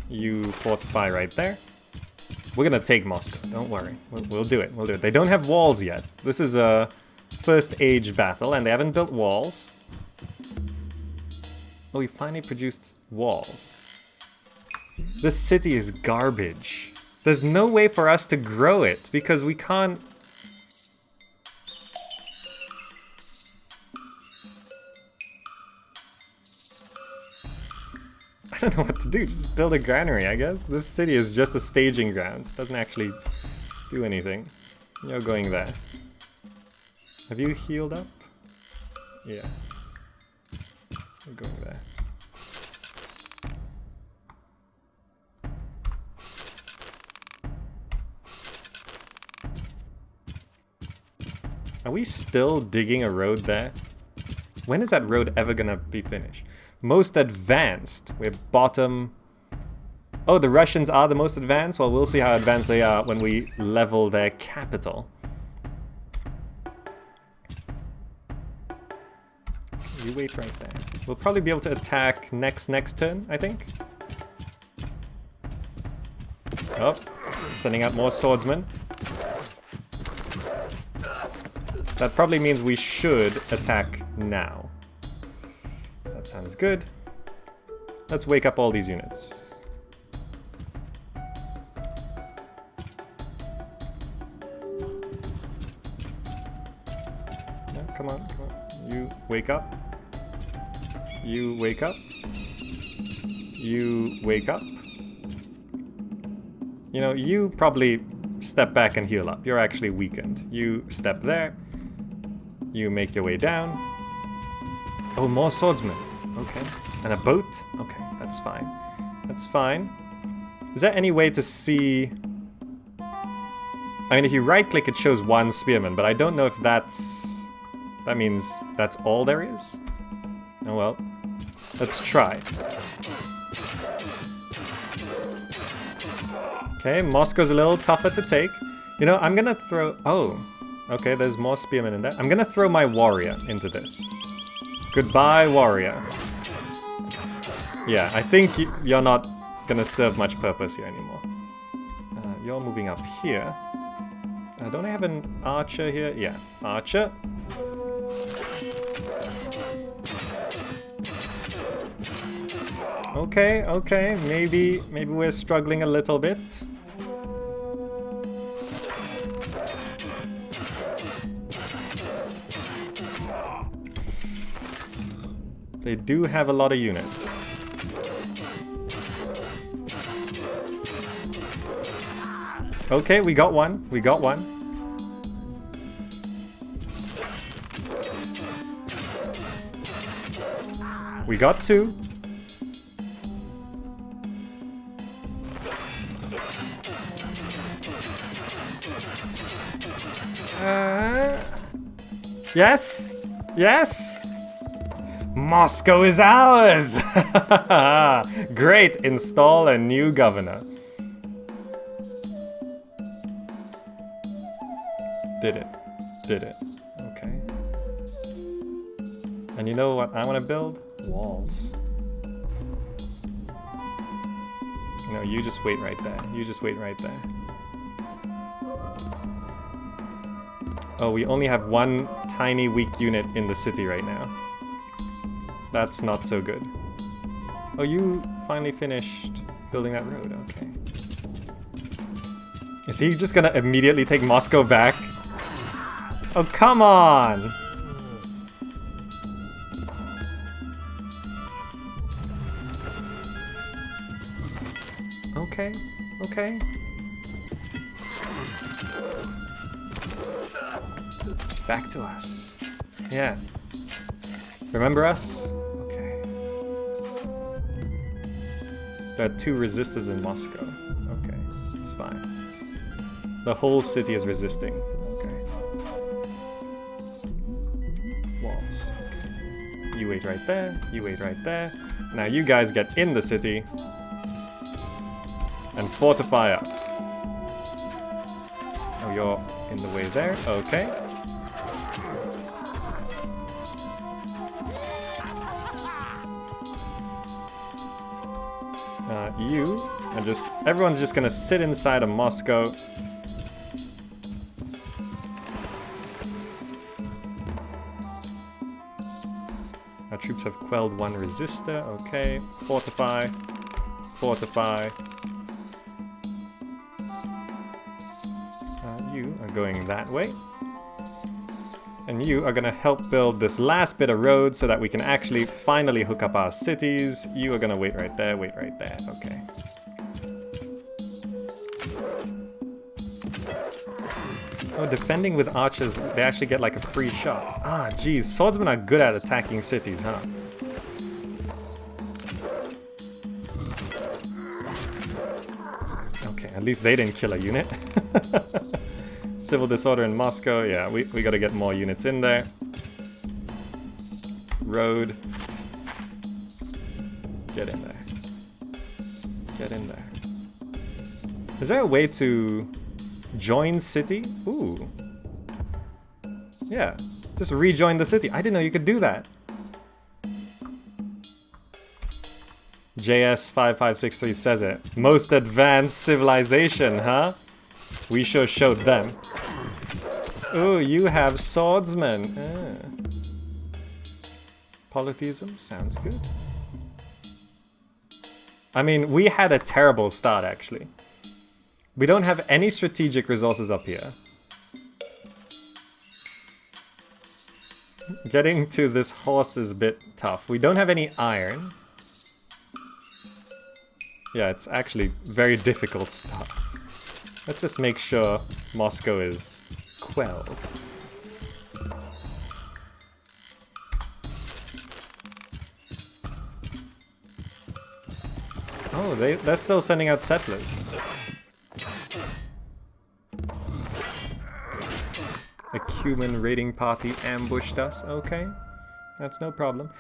You fortify right there. We're gonna take Moscow, don't worry. We'll do it, we'll do it. They don't have walls yet. This is a first age battle and they haven't built walls. Oh, we finally produced walls. This city is garbage. There's no way for us to grow it because we can't... I don't know what to do, just build a granary, I guess. This city is just a staging ground. It doesn't actually do anything. You're going there. Have you healed up? Yeah. You're going there. Are we still digging a road there? When is that road ever gonna be finished? Most advanced. We're bottom. Oh, the Russians are the most advanced? Well, we'll see how advanced they are when we level their capital. You wait right there. We'll probably be able to attack next turn, I think. Oh, sending out more swordsmen. That probably means we should attack now. That sounds good. Let's wake up all these units. No, come on, come on. You wake up. You wake up. You wake up. You know, you probably step back and heal up. You're actually weakened. You step there. You make your way down. Oh, more swordsmen. Okay. And a boat? Okay, that's fine. That's fine. Is there any way to see... I mean, if you right-click, it shows one spearman, but I don't know if that's... That means that's all there is? Oh well. Let's try. Okay, Moscow's a little tougher to take. You know, I'm gonna throw... Oh, okay, there's more spearmen in there. I'm gonna throw my warrior into this. Goodbye, warrior. Yeah, I think you're not gonna serve much purpose here anymore. You're moving up here. Don't I have an archer here? Yeah, archer. Okay, okay, maybe we're struggling a little bit. They do have a lot of units. Okay, we got one. We got one. We got two. Yes? Yes? Moscow is ours! Great, install a new governor. Did it. Did it. Okay. And you know what I want to build? Walls. No, you just wait right there. You just wait right there. Oh, we only have one tiny weak unit in the city right now. That's not so good. Oh, you finally finished building that road, okay. Is he just gonna immediately take Moscow back? Oh, come on! Okay, okay. It's back to us. Yeah. Remember us? Okay. There are 2 resistors in Moscow. Okay, it's fine. The whole city is resisting. Okay. Walls. Okay. You wait right there. You wait right there. Now you guys get in the city and fortify up. Oh, you're in the way there. Okay. You and everyone's just gonna sit inside of Moscow. Our troops have quelled 1 resistor. Okay, fortify, fortify. You are going that way. And you are gonna help build this last bit of road so that we can actually finally hook up our cities. You are gonna wait right there, okay. Oh, defending with archers, they actually get like a free shot. Ah, geez, swordsmen are good at attacking cities, huh? Okay, at least they didn't kill a unit. Civil disorder in Moscow. Yeah, we gotta get more units in there. Road. Get in there. Get in there. Is there a way to join city? Ooh. Yeah. Just rejoin the city. I didn't know you could do that. JS5563 says it. Most advanced civilization, huh? We sure showed them. Ooh, you have swordsmen. Polytheism? Sounds good. I mean, we had a terrible start, actually. We don't have any strategic resources up here. Getting to this horse is a bit tough. We don't have any iron. Yeah, it's actually very difficult start. Let's just make sure Moscow is quelled. Oh, they're still sending out settlers. A Cuman raiding party ambushed us. Okay, that's no problem.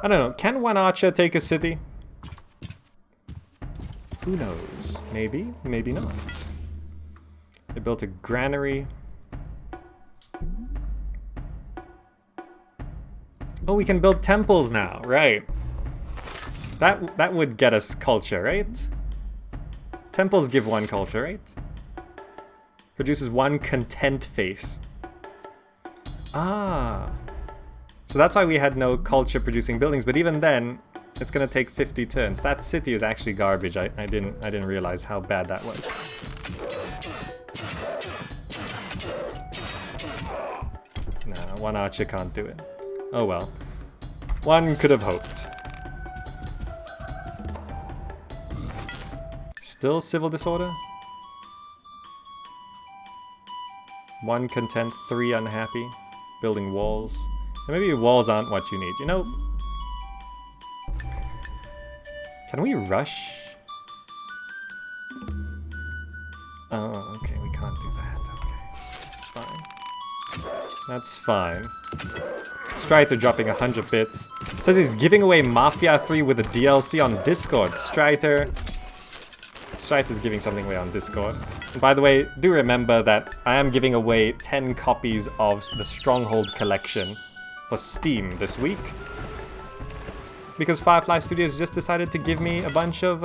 I don't know, can one archer take a city? Who knows? Maybe, maybe not. They built a granary. Oh, we can build temples now, right? That would get us culture, right? Temples give one culture, right? Produces one content face. Ah. So that's why we had no culture producing buildings, but even then, it's gonna take 50 turns. That city is actually garbage. I didn't realize how bad that was. Nah, one archer can't do it. Oh well. One could have hoped. Still civil disorder? 1 content, 3 unhappy. Building walls. And maybe walls aren't what you need. You know, can we rush? Oh, okay, we can't do that. Okay, that's fine. That's fine. Strider dropping 100 bits. Says he's giving away Mafia 3 with a DLC on Discord. Strider is giving something away on Discord. And by the way, do remember that I am giving away 10 copies of the Stronghold collection for Steam this week. Because Firefly Studios just decided to give me a bunch of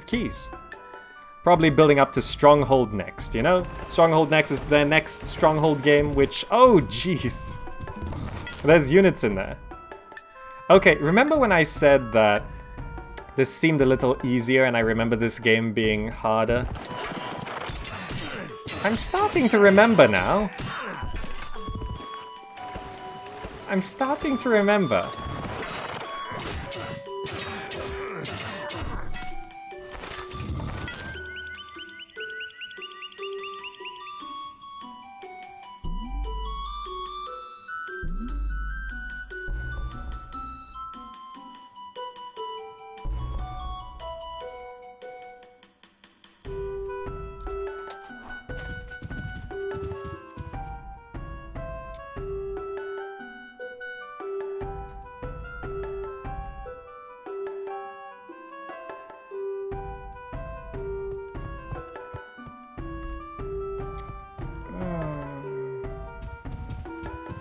keys. Probably building up to Stronghold next, you know? Stronghold next is their next Stronghold game, which... Oh, jeez. There's units in there. Okay, remember when I said that this seemed a little easier and I remember this game being harder? I'm starting to remember now. I'm starting to remember.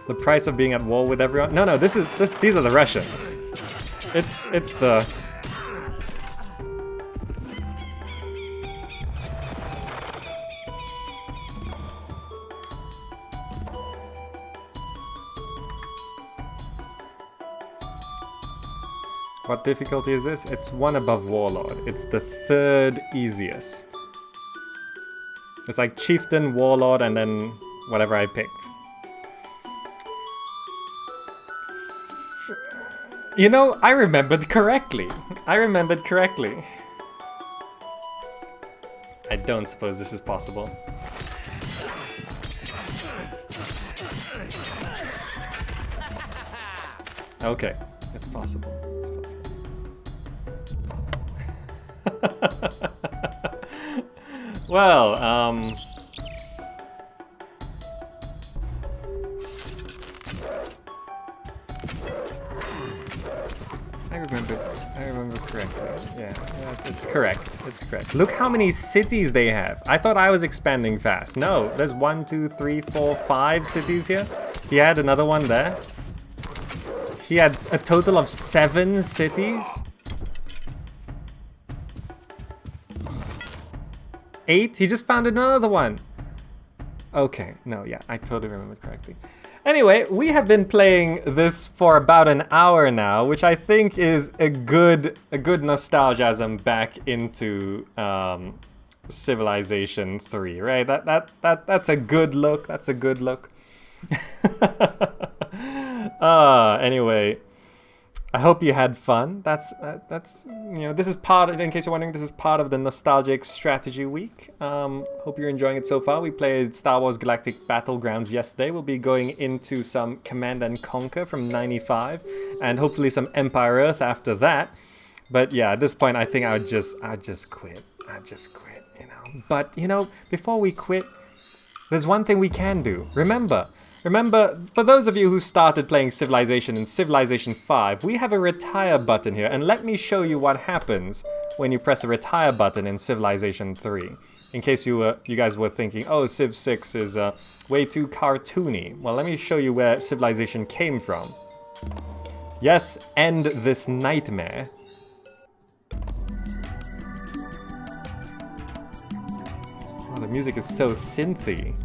The price of being at war with everyone? No, these are the Russians. It's the... What difficulty is this? It's 1 above Warlord. It's the 3rd easiest. It's like Chieftain, Warlord, and then whatever I picked. You know, I remembered correctly. I don't suppose this is possible. Okay, it's possible. Well, I remember It's correct. It's correct. Look how many cities they have. I thought I was expanding fast. No, there's 1, 2, 3, 4, 5 cities here. He had another one there. He had a total of 7 cities. 8? He just found another one. Okay, no, yeah, I totally remember correctly. Anyway, we have been playing this for about an hour now, which I think is a good nostalgiasm back into Civilization 3, right? That's a good look. That's a good look. Anyway, I hope you had fun. That's you know, this is part of, in case you're wondering, this is part of the Nostalgic Strategy Week. Hope you're enjoying it so far. We played Star Wars Galactic Battlegrounds yesterday. We'll be going into some Command and Conquer from 95 and hopefully some Empire Earth after that. But yeah, at this point I think I'd just quit. I'd just quit, you know. But you know, before we quit, there's one thing we can do. Remember, for those of you who started playing Civilization in Civilization 5, we have a retire button here, and let me show you what happens when you press a retire button in Civilization 3. In case you guys were thinking, oh, Civ 6 is way too cartoony. Well, let me show you where Civilization came from. Yes, end this nightmare. Oh, the music is so synthy.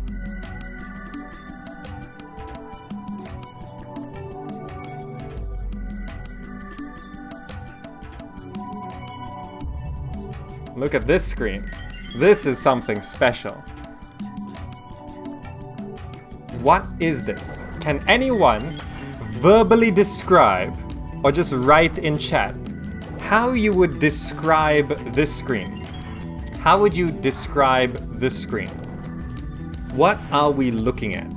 Look at this screen. This is something special. What is this? Can anyone verbally describe, or just write in chat, how you would describe this screen? How would you describe this screen? What are we looking at?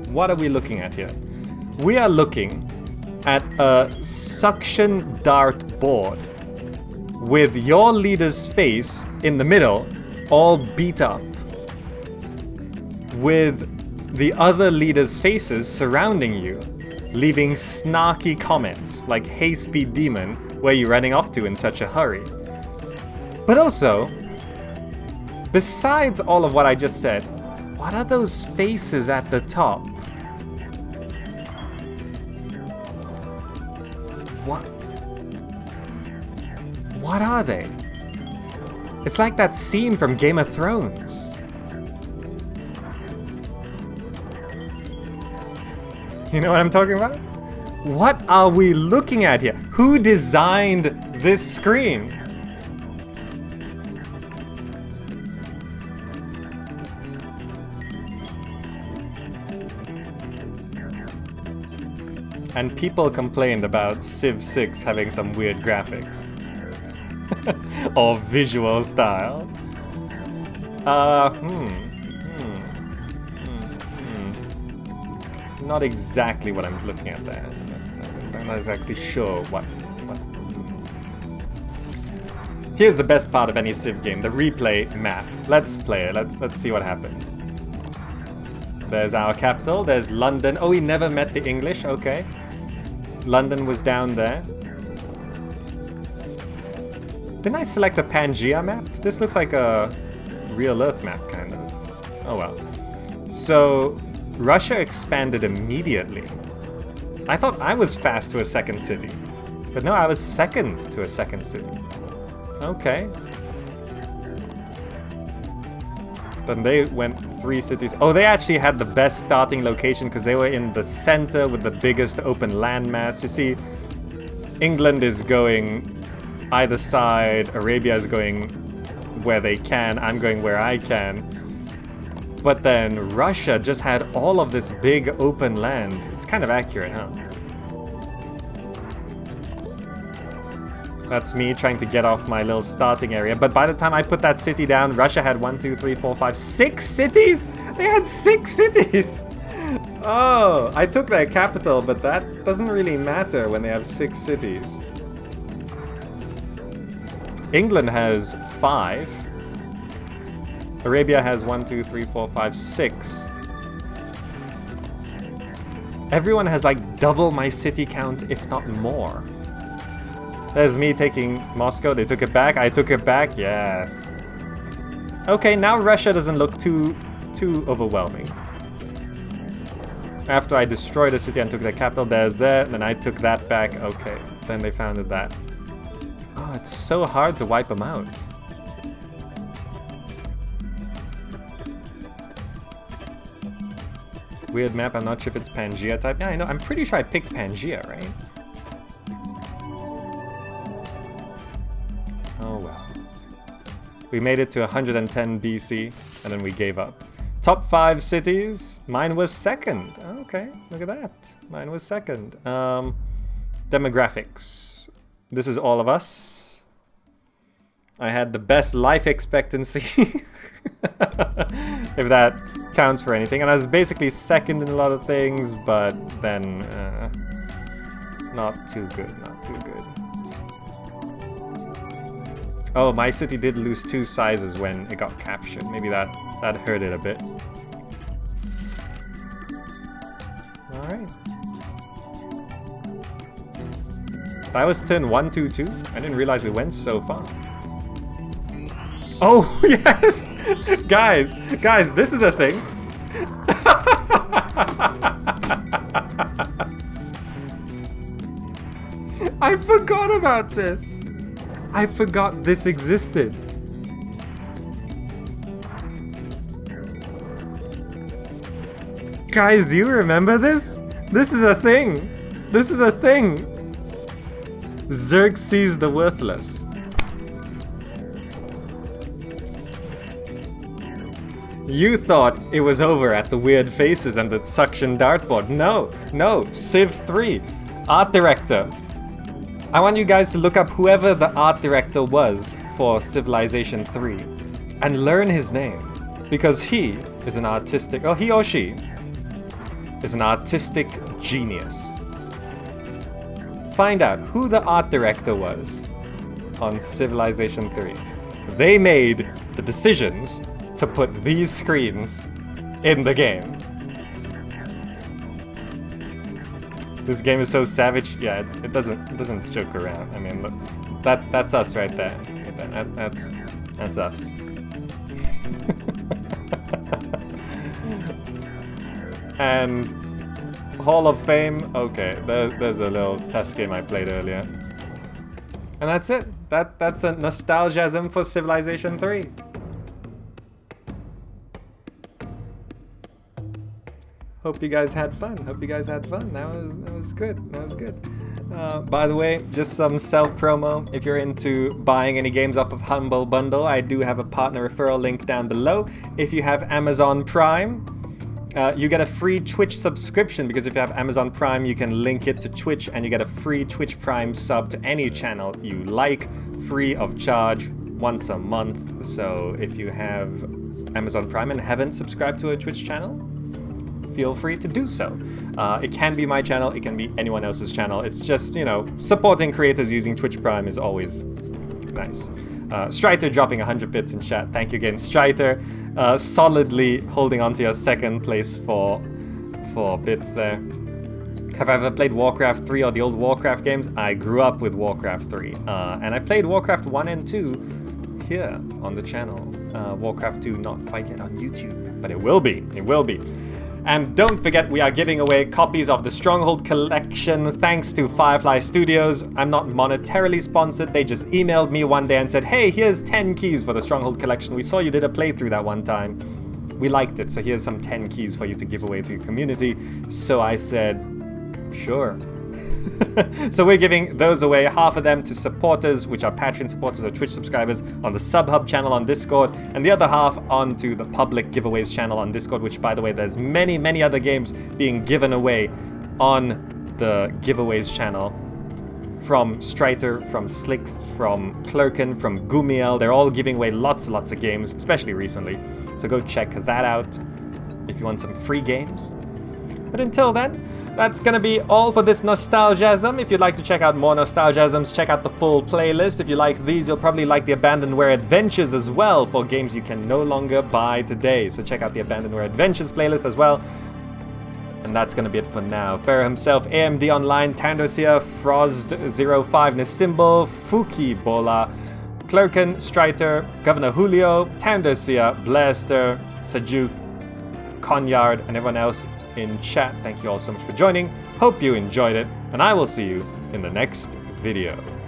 What are we looking at here? We are looking at a suction dart board with your leader's face in the middle, all beat up, with the other leaders' faces surrounding you, leaving snarky comments like, "Hey speed demon, where are you running off to in such a hurry?" But also, besides all of what I just said, what are those faces at the top? What are they? It's like that scene from Game of Thrones. You know what I'm talking about? What are we looking at here? Who designed this screen? And people complained about Civ 6 having some weird graphics. Or visual style. Not exactly what I'm looking at there. I'm not exactly sure what. Here's the best part of any Civ game, the replay map. Let's play it. Let's see what happens. There's our capital. There's London. Oh, we never met the English. Okay. London was down there. Didn't I select a Pangea map? This looks like a real Earth map, kind of. Oh well. So, Russia expanded immediately. I thought I was fast to a second city. But no, I was second to a second city. Okay. Then they went 3 cities. Oh, they actually had the best starting location because they were in the center with the biggest open landmass. You see, England is going either side, Arabia is going where they can, I'm going where I can. But then Russia just had all of this big open land. It's kind of accurate, huh? That's me trying to get off my little starting area. But by the time I put that city down, Russia had 1, 2, 3, 4, 5, 6 cities? They had 6 cities! Oh, I took their capital, but that doesn't really matter when they have 6 cities. England has 5. Arabia has 1, 2, 3, 4, 5, 6. Everyone has like double my city count, if not more. There's me taking Moscow. They took it back. I took it back. Yes. Okay, now Russia doesn't look too overwhelming. After I destroyed the city and took the capital, there's that. Then I took that back. Okay, then they founded that. Oh, it's so hard to wipe them out. Weird map, I'm not sure if it's Pangaea type. Yeah, I know, I'm pretty sure I picked Pangaea, right? Oh well. We made it to 110 BC, and then we gave up. Top 5 cities, mine was second. Okay, look at that. Mine was second. Demographics. This is all of us. I had the best life expectancy. If that counts for anything. And I was basically second in a lot of things, but then not too good, not too good. Oh, my city did lose 2 sizes when it got captured. Maybe that hurt it a bit. Alright. That was turn 1, 2, 2. I didn't realize we went so far. Oh, yes! Guys, this is a thing. I forgot about this. I forgot this existed. Guys, do you remember this? This is a thing. This is a thing. Xerxes the Worthless. You thought it was over at the weird faces and the suction dartboard. No, Civ 3. Art director. I want you guys to look up whoever the art director was for Civilization 3 and learn his name, because he is an artistic, he or she is an artistic genius. Find out who the art director was on Civilization 3. They made the decisions to put these screens in the game. This game is so savage. Yeah, it doesn't joke around. I mean, look, that's us right there. That's us. And Hall of Fame. Okay, there's a little test game I played earlier. And that's it. That's a Nostalgiasm for Civilization 3. Hope you guys had fun. That was good. By the way, just some self-promo. If you're into buying any games off of Humble Bundle, I do have a partner referral link down below. If you have Amazon Prime, you get a free Twitch subscription, because if you have Amazon Prime, you can link it to Twitch and you get a free Twitch Prime sub to any channel you like, free of charge, once a month. So if you have Amazon Prime and haven't subscribed to a Twitch channel, feel free to do so. It can be my channel, it can be anyone else's channel. It's just, you know, supporting creators using Twitch Prime is always nice. Striter dropping 100 bits in chat. Thank you again, Striter. Solidly holding on to your second place for bits there. Have I ever played Warcraft 3 or the old Warcraft games? I grew up with Warcraft 3. And I played Warcraft 1 and 2 here on the channel. Warcraft 2 not quite yet on YouTube, but it will be. It will be. And don't forget, we are giving away copies of the Stronghold Collection thanks to Firefly Studios. I'm not monetarily sponsored. They just emailed me one day and said, hey, here's 10 keys for the Stronghold Collection. We saw you did a playthrough that one time. We liked it, so here's some 10 keys for you to give away to your community. So I said, sure. So we're giving those away, half of them to supporters, which are Patreon supporters or Twitch subscribers on the Subhub channel on Discord, and the other half onto the public giveaways channel on Discord, which, by the way, there's many other games being given away on the giveaways channel. From Striter, from Slicks, from Clerken, from Gumiel. They're all giving away lots and lots of games, especially recently. So go check that out if you want some free games. But until then, that's gonna be all for this Nostalgiasm. If you'd like to check out more Nostalgiasms, check out the full playlist. If you like these, you'll probably like the Abandonware Adventures as well, for games you can no longer buy today. So check out the Abandonware Adventures playlist as well. And that's going to be it for now. Pharaoh himself, AMD Online, Tandosia, Frost05, Nisimbo, Fuki Bola, Clerken, Striter, Governor Julio, Tandosia, Blaster, Sajuk, Conyard, and everyone else in chat. Thank you all so much for joining. Hope you enjoyed it, and I will see you in the next video.